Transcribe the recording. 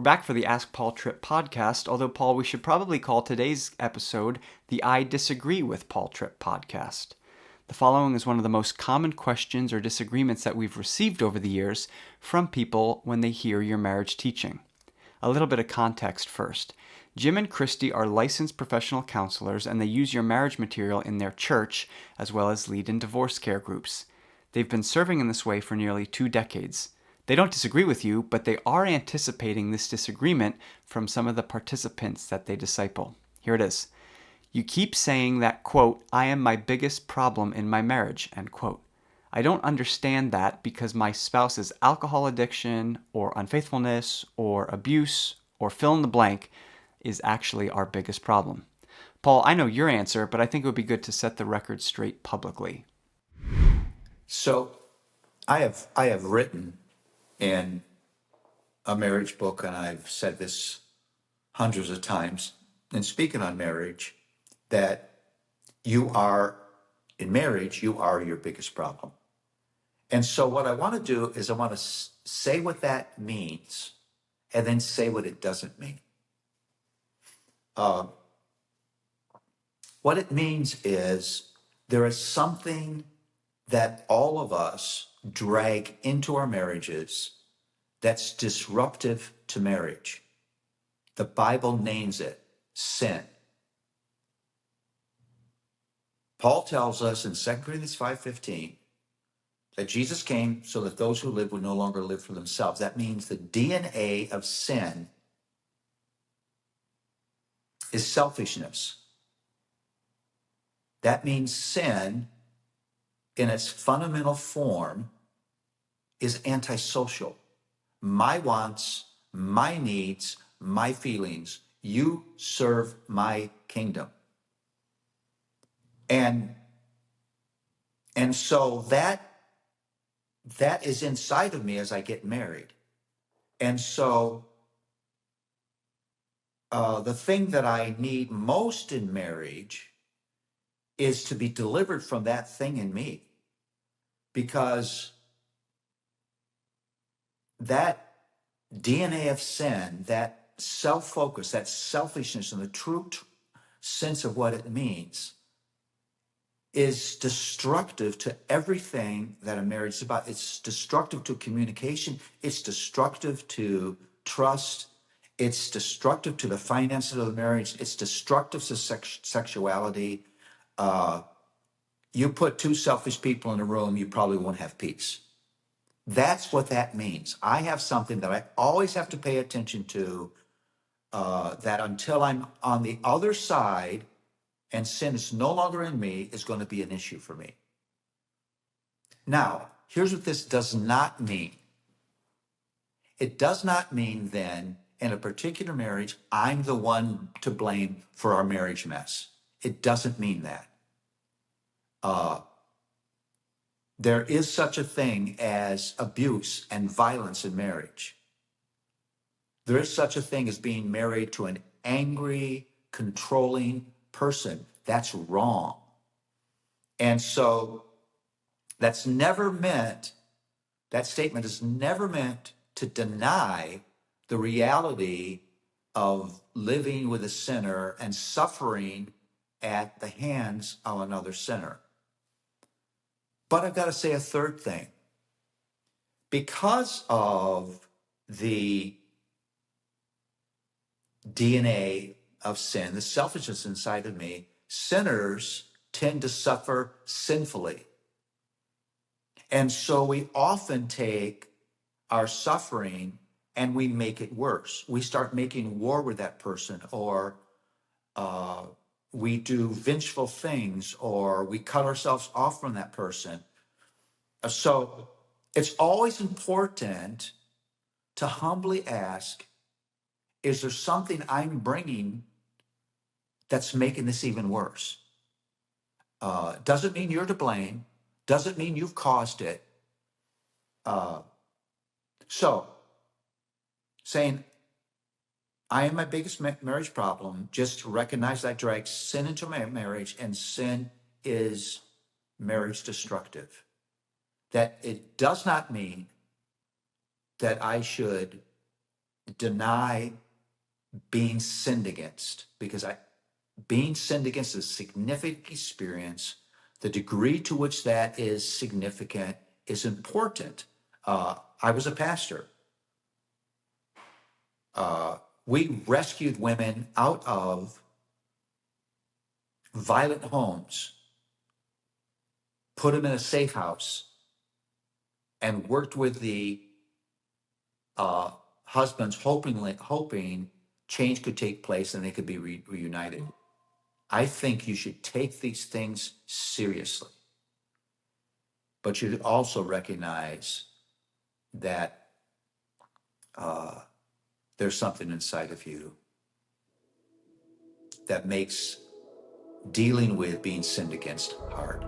We're back for the Ask Paul Tripp podcast, although, Paul, we should probably call today's episode the I Disagree with Paul Tripp podcast. The following is one of the most common questions or disagreements that we've received over the years from people when they hear your marriage teaching. A little bit of context first. Jim and Christy are licensed professional counselors, and they use your marriage material in their church, as well as lead in divorce care groups. They've been serving in this way for nearly 2 decades. They don't disagree with you, but they are anticipating this disagreement from some of the participants that they disciple. Here it is. You keep saying that, quote, I am my biggest problem in my marriage, end quote. I don't understand that because my spouse's alcohol addiction or unfaithfulness or abuse or fill in the blank is actually our biggest problem. Paul, I know your answer, but I think it would be good to set the record straight publicly. So I have written in a marriage book, and I've said this hundreds of times, and speaking on marriage, that in marriage, you are your biggest problem. And so what I want to do is I want to say what that means and then say what it doesn't mean. What it means is there is something that all of us drag into our marriages that's disruptive to marriage. The Bible names it sin. Paul tells us in 2 Corinthians 5:15 that Jesus came so that those who live would no longer live for themselves. That means the DNA of sin is selfishness. That means sin, in its fundamental form, is antisocial. My wants, my needs, my feelings, you serve my kingdom. And so that is inside of me as I get married. And so the thing that I need most in marriage is to be delivered from that thing in me, because that DNA of sin, that self-focus, that selfishness, and the true sense of what it means is destructive to everything that a marriage is about. It's destructive to communication. It's destructive to trust. It's destructive to the finances of the marriage. It's destructive to sexuality. You put 2 selfish people in a room, you probably won't have peace. That's what that means. I have something that I always have to pay attention to, that until I'm on the other side and sin is no longer in me, is going to be an issue for me. Now, here's what this does not mean. It does not mean then, in a particular marriage, I'm the one to blame for our marriage mess. It doesn't mean that. There is such a thing as abuse and violence in marriage. There is such a thing as being married to an angry, controlling person. That's wrong. And so that statement is never meant to deny the reality of living with a sinner and suffering at the hands of another sinner. But I've got to say a third thing. Because of the DNA of sin, the selfishness inside of me, sinners tend to suffer sinfully. And so we often take our suffering and we make it worse. We start making war with that person, or we do vengeful things, or we cut ourselves off from that person. So it's always important to humbly ask, is there something I'm bringing that's making this even worse? Doesn't mean you're to blame. Doesn't mean you've caused it. So saying, I am my biggest marriage problem, just to recognize that I drag sin into my marriage, and sin is marriage destructive. That it does not mean that I should deny being sinned against, because being sinned against is a significant experience. The degree to which that is significant is important. I was a pastor. We rescued women out of violent homes, put them in a safe house, and worked with the husbands, hoping change could take place and they could be reunited. I think you should take these things seriously, but you should also recognize that there's something inside of you that makes dealing with being sinned against hard.